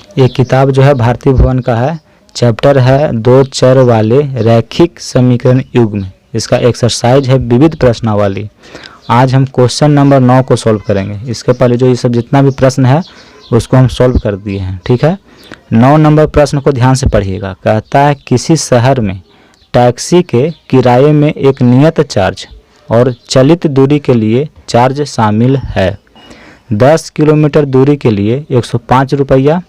ये किताब जो है भारती भवन का है, चैप्टर है दो चर वाले रैखिक समीकरण युग में। इसका एक्सरसाइज है विविध प्रश्नावली। आज हम क्वेश्चन नंबर 9 को सॉल्व करेंगे। इसके पहले जो ये सब जितना भी प्रश्न है उसको हम सॉल्व कर दिए हैं, ठीक है। 9 नंबर प्रश्न को ध्यान से पढ़िएगा। कहता है किसी शहर में टैक्सी के किराए में एक नियत चार्ज और चलित दूरी के लिए चार्ज शामिल है। 10 किलोमीटर दूरी के लिए 105 रुपया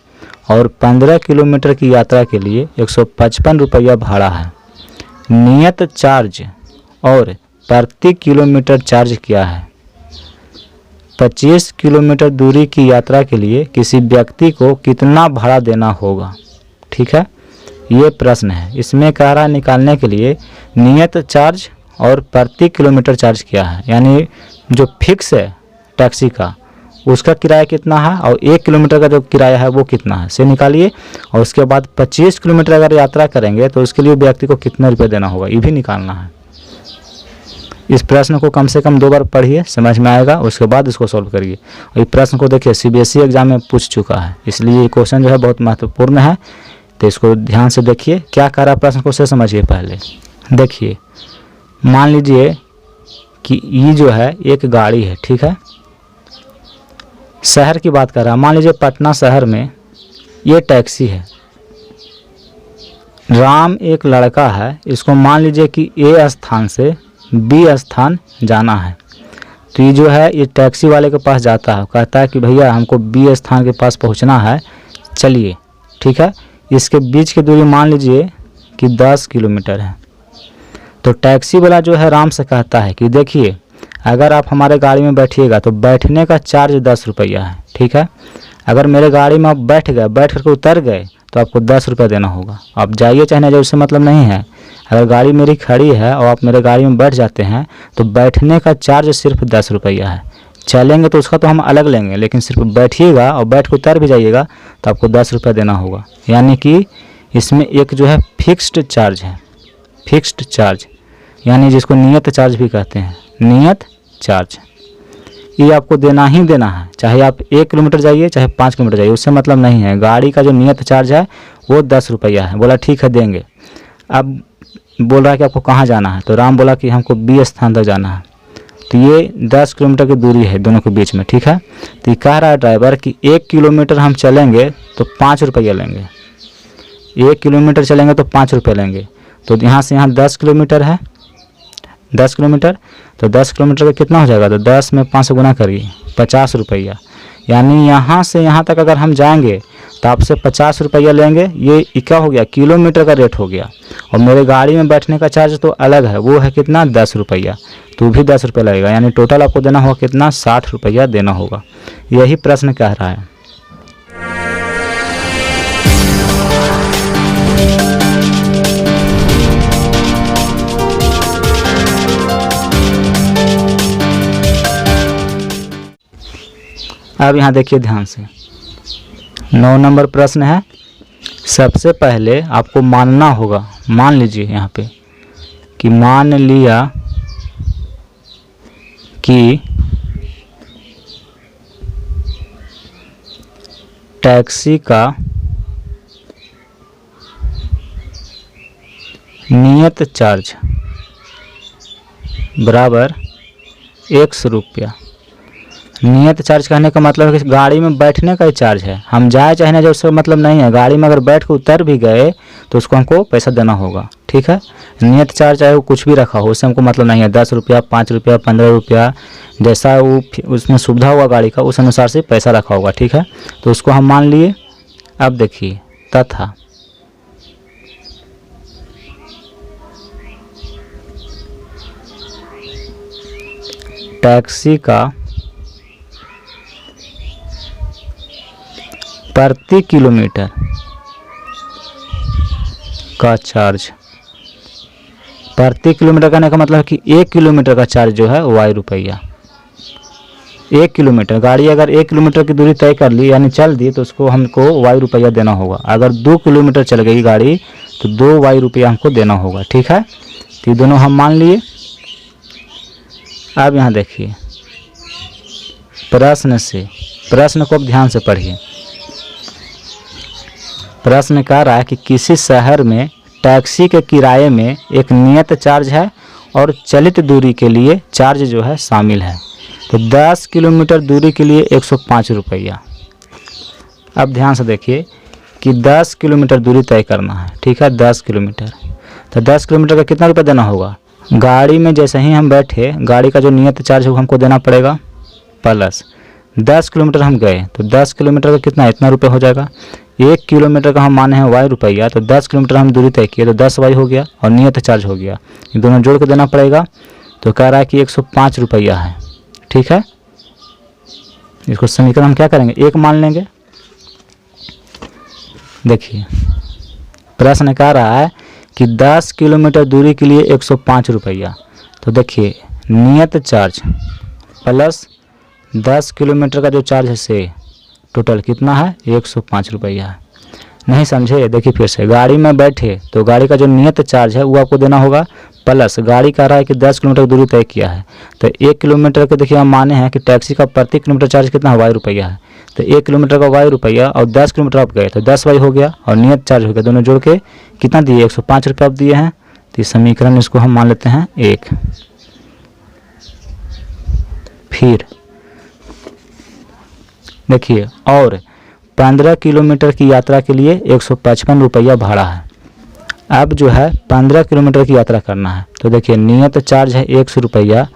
और 15 किलोमीटर की यात्रा के लिए 155 रुपया भाड़ा है। नियत चार्ज और प्रति किलोमीटर चार्ज क्या है? 25 किलोमीटर दूरी की यात्रा के लिए किसी व्यक्ति को कितना भाड़ा देना होगा? ठीक है, ये प्रश्न है। इसमें कह रहा है निकालने के लिए नियत चार्ज और प्रति किलोमीटर चार्ज क्या है, यानी जो फिक्स है टैक्सी का उसका किराया कितना है और 1 किलोमीटर का जो किराया है वो कितना है, से निकालिए। और उसके बाद 25 किलोमीटर अगर यात्रा करेंगे तो उसके लिए व्यक्ति को कितना रुपये देना होगा, ये भी निकालना है। इस प्रश्न को कम से कम 2 बार पढ़िए, समझ में आएगा। उसके बाद इसको सॉल्व करिए। और ये प्रश्न को देखिए CBSE एग्जाम में पूछ चुका है, इसलिए ये क्वेश्चन जो है बहुत महत्वपूर्ण है। तो इसको ध्यान से देखिए, क्या कह रहा है प्रश्न को से समझिए। पहले देखिए, मान लीजिए कि ये जो है एक गाड़ी है, ठीक है। शहर की बात कर रहा है, मान लीजिए पटना शहर में ये टैक्सी है। राम एक लड़का है, इसको मान लीजिए कि A स्थान से B स्थान जाना है। तो ये जो है ये टैक्सी वाले के पास जाता है, कहता है कि भैया हमको B स्थान के पास पहुंचना है, चलिए, ठीक है। इसके बीच की दूरी मान लीजिए कि 10 किलोमीटर है। तो टैक्सी वाला जो है राम से कहता है कि देखिए अगर आप हमारे गाड़ी में बैठिएगा तो बैठने का चार्ज 10 रुपया है, ठीक है। अगर मेरे गाड़ी में आप बैठ गए, बैठ करके उतर गए तो आपको 10 रुपया देना होगा। आप जाइए चाहे ना जाइए, उससे मतलब नहीं है। अगर गाड़ी मेरी खड़ी है और आप मेरे गाड़ी में बैठ जाते हैं तो बैठने का चार्ज सिर्फ 10 रुपया है। चलेंगे तो उसका तो हम अलग लेंगे, लेकिन सिर्फ बैठिएगा और बैठ कर उतर भी जाइएगा तो आपको 10 रुपया देना होगा। यानी कि इसमें एक जो है फिक्स्ड चार्ज है, फिक्स्ड चार्ज, यानी जिसको नियत चार्ज भी कहते हैं, नियत चार्ज। ये आपको देना ही देना है, चाहे आप 1 किलोमीटर जाइए चाहे 5 किलोमीटर जाइए, उससे मतलब नहीं है। गाड़ी का जो नियत चार्ज है वो 10 रुपया है। बोला ठीक है देंगे। अब बोल रहा है कि आपको कहाँ जाना है, तो राम बोला कि हमको B स्थान तक जाना है। तो ये 10 किलोमीटर की दूरी है दोनों के बीच में, ठीक है। तो ये कह रहा है ड्राइवर कि 1 किलोमीटर हम चलेंगे तो 5 रुपया लेंगे। 1 किलोमीटर चलेंगे तो 5 रुपये लेंगे। तो यहाँ से यहाँ 10 किलोमीटर है, 10 किलोमीटर, तो 10 किलोमीटर का कितना हो जाएगा? तो 10 में 5 से गुना करिए, 50 रुपया। यानी यहाँ से यहाँ तक अगर हम जाएंगे तो आपसे 50 रुपया लेंगे। ये क्या हो गया? किलोमीटर का रेट हो गया। और मेरे गाड़ी में बैठने का चार्ज तो अलग है, वो है कितना? 10 रुपया। तो भी 10 रुपया लगेगा, यानी टोटल आपको देना होगा कितना? 60 रुपया देना होगा। यही प्रश्न कह रहा है। अब यहाँ देखिए ध्यान से, 9 नंबर प्रश्न है। सबसे पहले आपको मानना होगा, मान लीजिए यहाँ पे कि मान लिया कि टैक्सी का नियत चार्ज बराबर 100 रुपया। नियत चार्ज कहने का मतलब है कि गाड़ी में बैठने का ही चार्ज है। हम जाए चाहे ना जाए उसका मतलब नहीं है। गाड़ी में अगर बैठ के उतर भी गए तो उसको हमको पैसा देना होगा, ठीक है। नियत चार्ज चाहे वो कुछ भी रखा हो, उससे हमको मतलब नहीं है। 10 रुपया, 5 रुपया, 15 रुपया, जैसा वो उसमें सुविधा होगा गाड़ी का उस अनुसार से पैसा रखा होगा, ठीक है। तो उसको हम मान लिए। अब देखिए, तथा टैक्सी का प्रति किलोमीटर का चार्ज, प्रति किलोमीटर कहने का मतलब है कि 1 किलोमीटर का चार्ज जो है Y रुपया। 1 किलोमीटर गाड़ी अगर 1 किलोमीटर की दूरी तय कर ली यानी चल दी तो उसको हमको Y रुपया देना होगा। अगर 2 किलोमीटर चल गई गाड़ी तो 2 Y रुपया हमको देना होगा, ठीक है। तो ये दोनों हम मान लिए। अब यहाँ देखिए प्रश्न को अब ध्यान से पढ़िए। प्रश्न कह रहा है कि किसी शहर में टैक्सी के किराए में एक नियत चार्ज है और चलित दूरी के लिए चार्ज जो है शामिल है। तो 10 किलोमीटर दूरी के लिए 105 रुपया। अब ध्यान से देखिए कि 10 किलोमीटर दूरी तय करना है, ठीक है, 10 किलोमीटर। तो 10 किलोमीटर का कितना रुपया देना होगा? गाड़ी में जैसे ही हम बैठे, गाड़ी का जो नियत चार्ज है वो हमको देना पड़ेगा, प्लस 10 किलोमीटर हम गए तो 10 किलोमीटर का कितना, इतना रुपये हो जाएगा। 1 किलोमीटर का हम माने हैं वाई रुपया, तो 10 किलोमीटर हम दूरी तय किए तो 10 वाई हो गया और नियत चार्ज हो गया, ये दोनों जोड़ के देना पड़ेगा। तो कह रहा है कि 105 रुपया है, ठीक है। इसको समीकरण हम क्या करेंगे, 1 मान लेंगे। देखिए प्रश्न कह रहा है कि 10 किलोमीटर दूरी के लिए 105 रुपया। तो देखिए नियत चार्ज प्लस 10 किलोमीटर का जो चार्ज है से टोटल कितना है, 105 रुपया है। नहीं समझे? देखिए फिर से, गाड़ी में बैठे तो गाड़ी का जो नियत चार्ज है वो आपको देना होगा, प्लस गाड़ी कह रहा है कि 10 किलोमीटर दूरी तय किया है तो 1 किलोमीटर के देखिए हम माने हैं कि टैक्सी का प्रति किलोमीटर चार्ज कितना है, वाई रुपया है। तो 1 किलोमीटर का वाई रुपया और 10 किलोमीटर आप गए तो 10 वाई हो गया और नियत चार्ज हो गया, दोनों जोड़ के कितना दिए, 105 रुपये आप दिए हैं। तो इस समीकरण इसको हम मान लेते हैं 1। फिर देखिए और 15 किलोमीटर की यात्रा के लिए 155 रुपया भाड़ा है। अब जो है 15 किलोमीटर की यात्रा करना है तो देखिए नियत चार्ज है 100 रुपया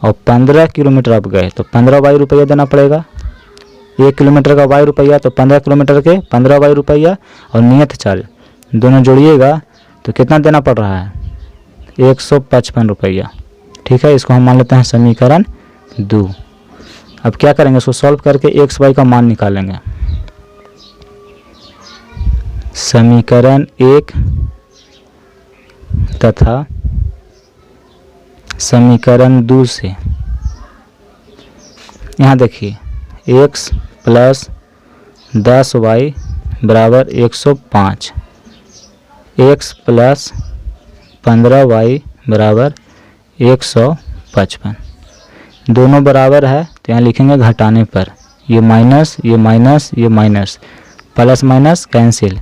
और 15 किलोमीटर आप गए तो 15 वाई रुपया देना पड़ेगा। 1 किलोमीटर का वाई रुपया तो 15 किलोमीटर के 15 वाई रुपया और नियत चार्ज दोनों जोड़िएगा तो कितना देना पड़ रहा है, 155 रुपया, ठीक है। इसको हम मान लेते हैं समीकरण 2। अब क्या करेंगे, इसको सॉल्व करके एक्स वाई का मान निकालेंगे। समीकरण 1 तथा समीकरण 2 से यहाँ देखिए x प्लस 10y बराबर 105, x प्लस 15y बराबर 155, दोनों बराबर है तो यहाँ लिखेंगे घटाने पर, ये माइनस ये माइनस ये minus, plus minus cancel,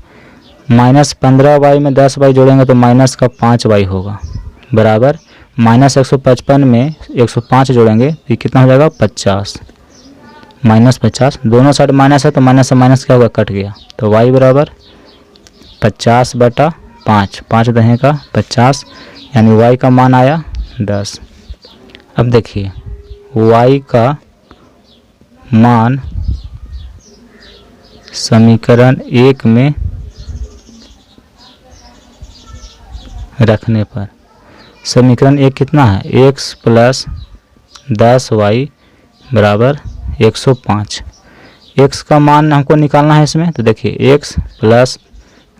minus 15y में 10y जोड़ेंगे तो माइनस का 5y होगा बराबर माइनस 155 में 105 जोड़ेंगे तो ये कितना हो जाएगा, 50, माइनस 50, दोनों साइड माइनस है तो माइनस से माइनस क्या होगा, कट गया। तो y बराबर 50/5, 5 दहें का 50, यानी y का मान आया 10। अब देखिए y का मान समीकरण 1 में रखने पर समीकरण 1 कितना है, x प्लस 10y बराबर 105। x का मान हमको निकालना है इसमें, तो देखिए x प्लस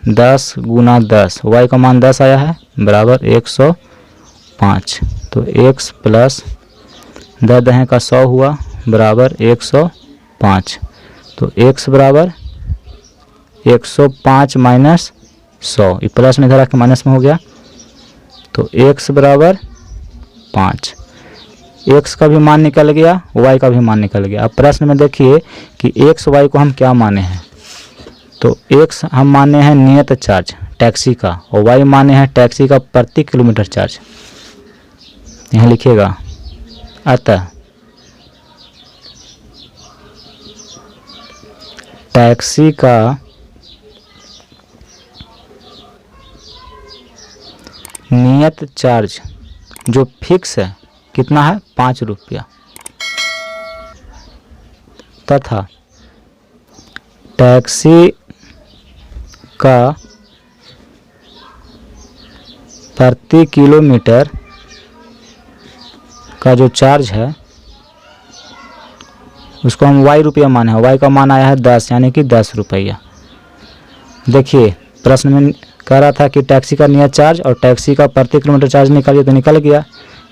10 गुना 10, y का मान 10 आया है बराबर 105। तो x प्लस 10 दहें का 100 हुआ बराबर 105। तो x बराबर 105 माइनस 100, ये प्लस में इधर आके माइनस में हो गया तो x बराबर 5। x का भी मान निकल गया, y का भी मान निकल गया। अब प्रश्न में देखिए कि x y को हम क्या माने हैं, तो x हम माने हैं नियत चार्ज टैक्सी का और y माने हैं टैक्सी का प्रति किलोमीटर चार्ज, यहाँ लिखिएगा। अतः टैक्सी का नियत चार्ज जो फिक्स है कितना है, 5 रुपया, तथा टैक्सी का प्रति किलोमीटर का जो चार्ज है उसको हम y रुपया माने हैं, y का मान आया है 10, यानी कि 10 रुपया। देखिए प्रश्न में कह रहा था कि टैक्सी का नियत चार्ज और टैक्सी का प्रति किलोमीटर चार्ज निकालिए, तो निकल गया।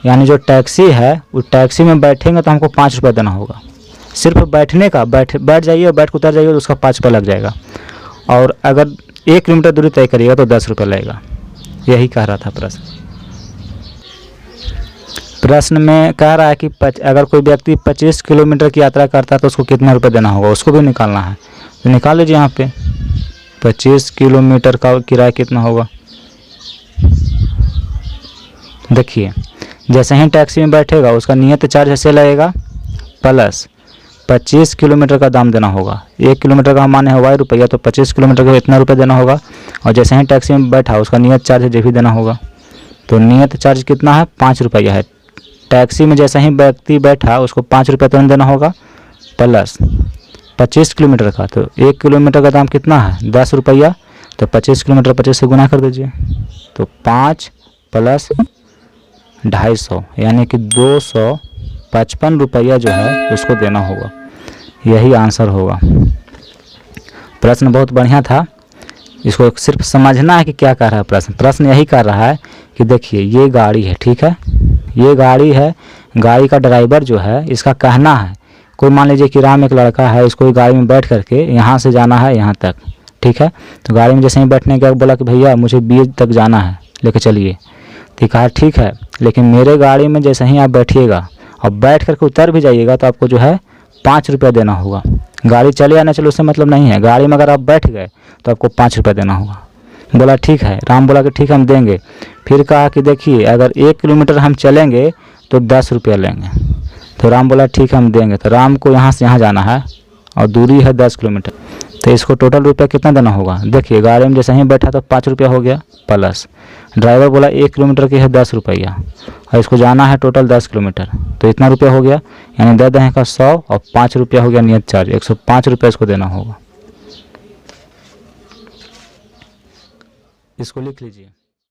यानी जो टैक्सी है उस टैक्सी में बैठेंगे तो हमको 5 रुपये देना होगा, सिर्फ बैठने का, बैठ जाइए और बैठ कर उतर जाइए तो उसका 5 रुपये लग जाएगा। और अगर 1 किलोमीटर दूरी तय करिएगा तो 10 रुपये लगेगा, यही कह रहा था प्रश्न। प्रश्न में कह रहा है कि अगर कोई व्यक्ति 25 किलोमीटर की यात्रा करता है तो उसको कितना रुपये देना होगा, उसको भी निकालना है। तो निकाल लीजिए यहाँ पे 25 किलोमीटर का किराया कितना होगा। देखिए जैसे ही टैक्सी में बैठेगा उसका नियत चार्ज ऐसे लगेगा प्लस 25 किलोमीटर का दाम देना होगा। 1 किलोमीटर का हम माने है y रुपया, तो 25 किलोमीटर का इतना रुपया देना होगा। और जैसे ही टैक्सी में बैठा उसका नियत चार्ज जो भी देना होगा। तो नियत चार्ज कितना है, 5 रुपया है। टैक्सी में जैसे ही व्यक्ति बैठा उसको 5 रुपया तुरंत देना होगा प्लस 25 किलोमीटर का। तो 1 किलोमीटर का दाम कितना है, 10 रुपया। तो 25 किलोमीटर 25 से गुना कर दीजिए, तो 5 प्लस 250 यानी कि 255 रुपया जो है उसको देना होगा। यही आंसर होगा। प्रश्न बहुत बढ़िया था, इसको सिर्फ समझना है कि क्या कह रहा है प्रश्न। प्रश्न यही कर रहा है कि देखिए ये गाड़ी है, ठीक है, ये गाड़ी है, गाड़ी का ड्राइवर जो है इसका कहना है, कोई मान लीजिए कि राम एक लड़का है, इसको गाड़ी में बैठ करके यहाँ से जाना है यहाँ तक, ठीक है। तो गाड़ी में जैसे ही बैठने के बोला कि भैया मुझे बीच तक जाना है, लेके चलिए। तो कहा ठीक है, लेकिन मेरे गाड़ी में जैसे ही आप बैठिएगा और बैठ करके उतर भी जाइएगा तो आपको जो है 5 रुपया देना होगा। गाड़ी चले या ना चले उससे मतलब नहीं है, गाड़ी में अगर आप बैठ गए तो आपको 5 रुपया देना होगा। बोला ठीक है, राम बोला कि ठीक है हम देंगे। फिर कहा कि देखिए अगर 1 किलोमीटर हम चलेंगे तो 10 रुपया लेंगे। तो राम बोला ठीक है हम देंगे। तो राम को यहाँ से यहाँ जाना है और दूरी है 10 किलोमीटर, तो इसको टोटल रुपया कितना देना होगा। देखिए गाड़ी में जैसे ही बैठा तो 5 रुपया हो गया प्लस ड्राइवर बोला 1 किलोमीटर की है 10 रुपया और इसको जाना है टोटल 10 किलोमीटर, तो इतना रुपया हो गया, यानी 10 का 100 और 5 रुपया हो गया नियत चार्ज, 105 रुपया इसको देना होगा। इसको लिख लीजिए।